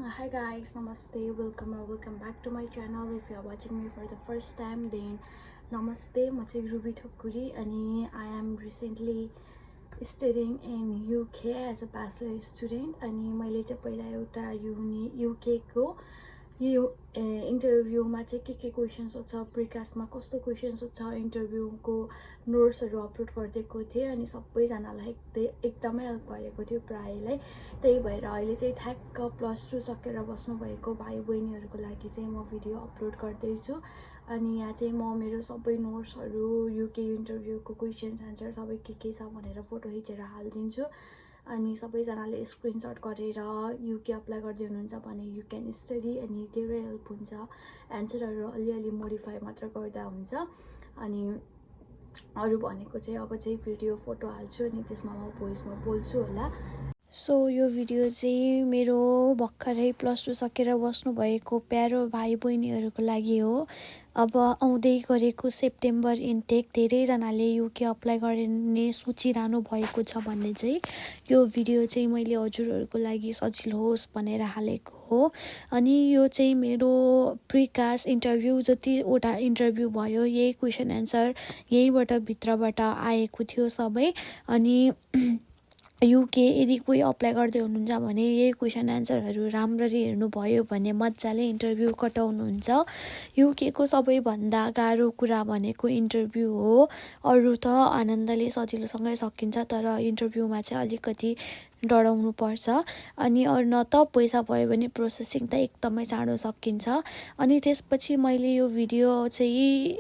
Hi guys, namaste, welcome back to my channel. If you are watching me for the first time, then namaste. म चाहिँ ruby Thakuri अनि I am recently studying in UK as a bachelor student. अनि मैले चाहिँ पहिला एउटा UK को यो इन्टरभ्यूमा चाहिँ के क्वेसन्स छ, प्रिकास्टमा कस्तो क्वेसन्स छ, इन्टरभ्यूको नोट्सहरू अपलोड गरिदिएको थिएँ अनि सबैजनालाई एकदमै हेल्प गरेको थियो प्रायःलाई। त्यही भएर अहिले चाहिँ ठ्याक्क +2 सकेर बस्नुभएको भाइ बहिनीहरूको लागि चाहिँ म भिडियो अपलोड गर्दैछु। अनि यहाँ चाहिँ म मेरो सबै नोट्सहरू, युके इन्टरभ्यूको क्वेसन्स आन्सर सबै के छ भनेर फोटो खिचेर हालिदिन्छु। अनि सबैजनाले स्क्रिनसट गरेर युके अप्लाई गर्दै हुनुहुन्छ भने यु क्यान स्टडी अनि धेरै हेल्प हुन्छ। एन्सरहरू अलिअलि मोडिफाई मात्र गर्दा हुन्छ। अनि अरू भनेको चाहिँ अब चाहिँ भिडियो फोटो हाल्छु अनि त्यसमा म भोइसमा बोल्छु होला। सो यो भिडियो चाहिँ मेरो भर्खरै +2 सकेर बस्नुभएको प्यारो भाइ बहिनीहरूको लागि हो। अब आउँदै गरेको सेप्टेम्बर इन्टेक धेरैजनाले युके अप्लाई गर्ने सोचिरहनु भएको छ भन्ने चाहिँ यो भिडियो चाहिँ मैले हजुरहरूको लागि सजिलो होस् भनेर हालेको हो। अनि यो चाहिँ मेरो प्रिकास्ट इन्टरभ्यू जतिवटा इन्टरभ्यू भयो यही क्वेसन एन्सर यहीबाट भित्रबाट आएको थियो सबै। अनि युके यदि कोही अप्लाई गर्दै हुनुहुन्छ भने यही क्वेसन एन्सरहरू राम्ररी हेर्नुभयो भने मजाले इन्टरभ्यू कटाउनुहुन्छ। युकेको सबैभन्दा गाह्रो कुरा भनेको इन्टरभ्यू हो। अरू त आनन्दले सजिलोसँगै सकिन्छ, तर इन्टरभ्यूमा चाहिँ अलिकति डराउनु पर्छ। अनि अरू न त पैसा भयो भने प्रोसेसिङ त एकदमै चाँडो सकिन्छ। अनि त्यसपछि मैले यो भिडियो चाहिँ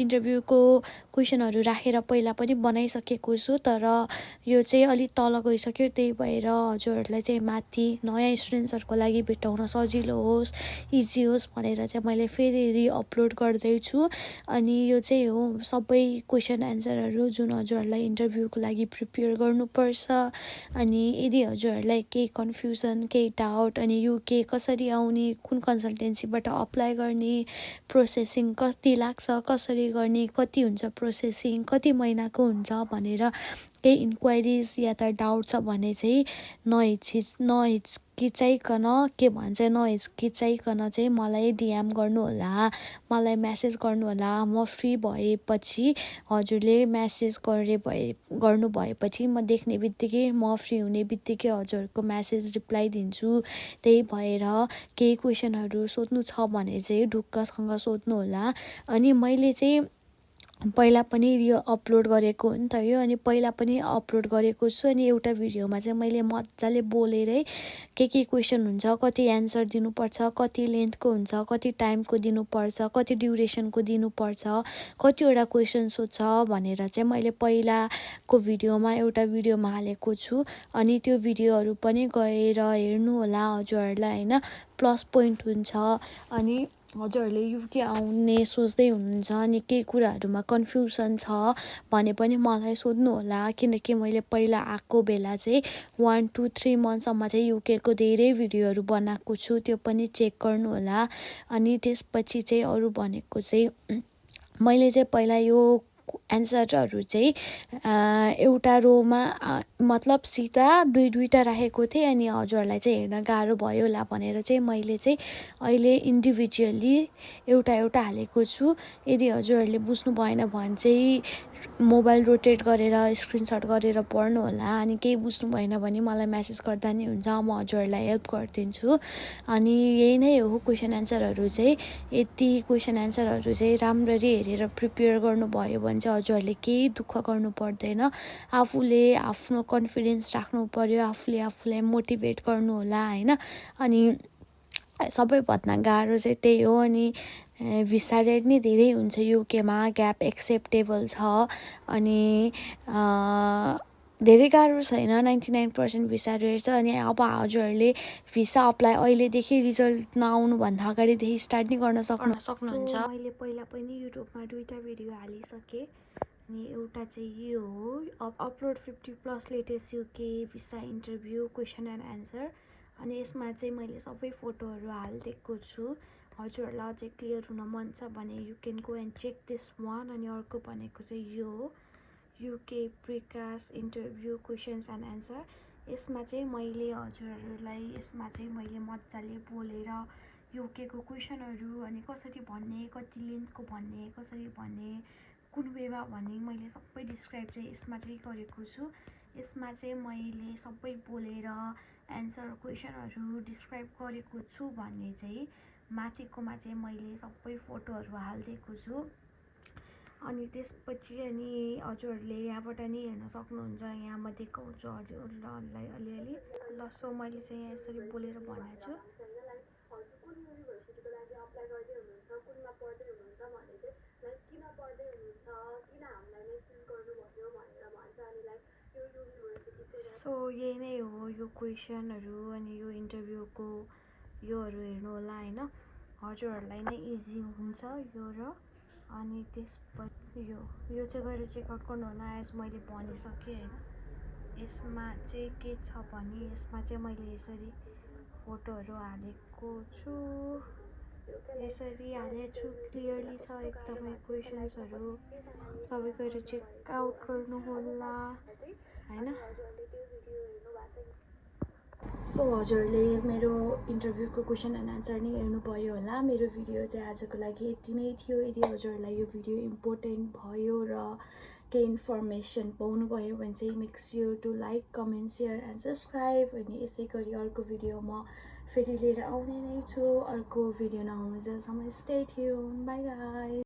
इन्टरभ्यूको क्वेसनहरू राखेर पहिला पनि बनाइसकेको छु, तर यो चाहिँ अलिक तल गइसक्यो। त्यही भएर हजुरहरूलाई चाहिँ माथि नयाँ स्टुडेन्ट्सहरूको लागि भेटाउन सजिलो होस्, इजी होस् भनेर चाहिँ मैले फेरि रिअपलोड गर्दैछु। अनि यो चाहिँ हो सबै क्वेसन एन्सरहरू जुन हजुरहरूलाई इन्टरभ्यूको लागि प्रिपेयर गर्नुपर्छ। अनि यदि हजुरहरूलाई केही कन्फ्युजन, केही डाउट, अनि युके कसरी आउने, कुन कन्सल्टेन्सीबाट अप्लाई गर्ने, प्रोसेसिङ कति लाग्छ, कसरी गर्ने, कति हुन्छ प्रोसेसिङ, कति महिनाको हुन्छ भनेर केही इन्क्वायरिज या त डाउट छ भने चाहिँ नहिचकिचाइकन चाहिँ मलाई डिएम गर्नुहोला, मलाई मेसेज गर्नुहोला। म फ्री भएपछि हजुरले मेसेज गर्नु भएपछि म देख्ने बित्तिकै, म फ्री हुने बित्तिकै हजुरहरूको मेसेज रिप्लाई दिन्छु। त्यही भएर केही क्वेसनहरू सोध्नु छ भने चाहिँ ढुक्कसँग सोध्नुहोला। अनि मैले चाहिँ पहिला पनि यो अपलोड गरेको हो नि त यो, अनि पहिला पनि अपलोड गरेको छु। अनि एउटा भिडियोमा चाहिँ मैले मजाले बोलेरै के क्वेसन हुन्छ, कति एन्सर दिनुपर्छ, कति लेन्थको हुन्छ, कति टाइमको दिनुपर्छ, कति ड्युरेसनको दिनुपर्छ, कतिवटा क्वेसन सोध्छ भनेर चाहिँ मैले पहिलाको एउटा भिडियोमा हालेको छु। अनि त्यो भिडियोहरू पनि गएर हेर्नु होला हजुरहरूलाई, होइन, प्लस पोइन्ट हुन्छ। अनि हजुरहरूले युके आउने सोच्दै हुनुहुन्छ अनि केही कुराहरूमा कन्फ्युजन छ भने पनि मलाई सोध्नु होला, किनकि मैले पहिला आएको बेला चाहिँ 1 2 3 मन्थसम्म चाहिँ युकेको धेरै भिडियोहरू बनाएको छु, त्यो पनि चेक गर्नु होला। अनि त्यसपछि चाहिँ अरू भनेको चाहिँ मैले चाहिँ पहिला यो एन्सरहरू चाहिँ एउटा रोमा मतलब सिधा दुईवटा राखेको थिएँ। अनि हजुरहरूलाई चाहिँ हेर्न गाह्रो भयो होला भनेर चाहिँ मैले चाहिँ अहिले इन्डिभिजुअली एउटा हालेको छु। यदि हजुरहरूले बुझ्नु भएन भने चाहिँ मोबाइल रोटेट गरेर स्क्रिनसट गरेर पढ्नु होला। अनि केही बुझ्नु भएन भने मलाई मेसेज गर्दा नि हुन्छ, म हजुरहरूलाई हेल्प गरिदिन्छु। अनि यही नै हो क्वेसन एन्सरहरू चाहिँ। यति क्वेसन एन्सरहरू चाहिँ राम्ररी हेरेर प्रिपेयर गर्नुभयो भने चाहिँ हजुरहरूले केही दुःख गर्नु पर्दैन। आफूले आफ्नो कन्फिडेन्स राख्नु पर्यो, आफूले आफूलाई मोटिभेट गर्नु होला, होइन। अनि सबैभन्दा गाह्रो चाहिँ त्यही हो। अनि भिसा रेट नि धेरै हुन्छ युकेमा, ग्याप एक्सेप्टेबल छ। अनि धेरै गाह्रो छैन, 99% भिसा रेट छ। अनि अब हजुरहरूले भिसा अप्लाई अहिलेदेखि रिजल्ट नआउनुभन्दा अगाडिदेखि स्टार्ट नै गर्न सक्नुहुन्छ। मैले पहिला पनि युट्युबमा 2टा भिडियो हालिसकेँ। अनि एउटा चाहिँ यो हो upload 50+ latest UK visa interview question and answer. अनि यसमा चाहिँ मैले सबै फोटोहरू हालिदिएको छु। हजुरहरूलाई अझै क्लियर हुन मन छ भने you can go and check this one. अनि अर्को भनेको चाहिँ यो हो UK precast interview questions and answer. यसमा चाहिँ मैले हजुरहरूलाई यसमा चाहिँ मैले मजाले बोलेर यो केको क्वेसनहरू अनि कसरी भन्ने, कति लेन्थको भन्ने, कसरी भन्ने, कुन वेमा भन्ने मैले सबै डिस्क्राइब चाहिँ यसमा चाहिँ गरेको छु। यसमा चाहिँ मैले सबै बोलेर एन्सर क्वेसनहरू डिस्क्राइब गरेको छु भन्ने चाहिँ माथिकोमा चाहिँ मैले सबै फोटोहरू हालिदिएको छु। अनि त्यसपछि अनि हजुरहरूले यहाँबाट नि हेर्न सक्नुहुन्छ। यहाँ म देखाउँछु हजुरहरूलाई अलिअलि। ल सो मैले चाहिँ यहाँ यसरी बोलेर भनेको छु। हजुर कुन युनिभर्सिटीको लागि अप्लाई गर्दै हुनुहुन्छ, कुनमा पढ्दै हुनुहुन्छ भने चाहिँ लाइक किन पढ्दै हुनुहुन्छ, किन हामीलाई नै चुज गर्नुभयो भनेर भन्छ। अनि लाइक यो युनिभर्सिटीको सो यही नै हो यो क्वेसनहरू अनि यो इन्टरभ्यूको योहरू हेर्नु होला होइन। हजुरहरूलाई नै इजी हुन्छ यो। र अनि त्यसपछि यो चाहिँ गएर चेकआउट गर्नु होला। एज मैले भनिसकेँ होइन। यसमा चाहिँ के छ भने यसमा चाहिँ मैले यसरी फोटोहरू हालेको छु, यसरी हालेको छु। क्लियरली छ एकदमै क्वेसन्सहरू। सबै गएर चेकआउट गर्नु होला होइन। सो हजुरले मेरो इन्टरभ्यूको क्वेसन एन्ड एन्सर नै हेर्नुभयो होला। मेरो भिडियो चाहिँ आजको लागि यति नै थियो। यदि हजुरलाई यो भिडियो इम्पोर्टेन्ट भयो र केही इन्फर्मेसन पाउनुभयो भने चाहिँ make sure to like, comment, share and subscribe. अनि यसै गरी अर्को भिडियो म फेरि लिएर आउने नै छु। अर्को भिडियो नआउनुन्जेलसम्म स्टे ट्युन। Bye guys.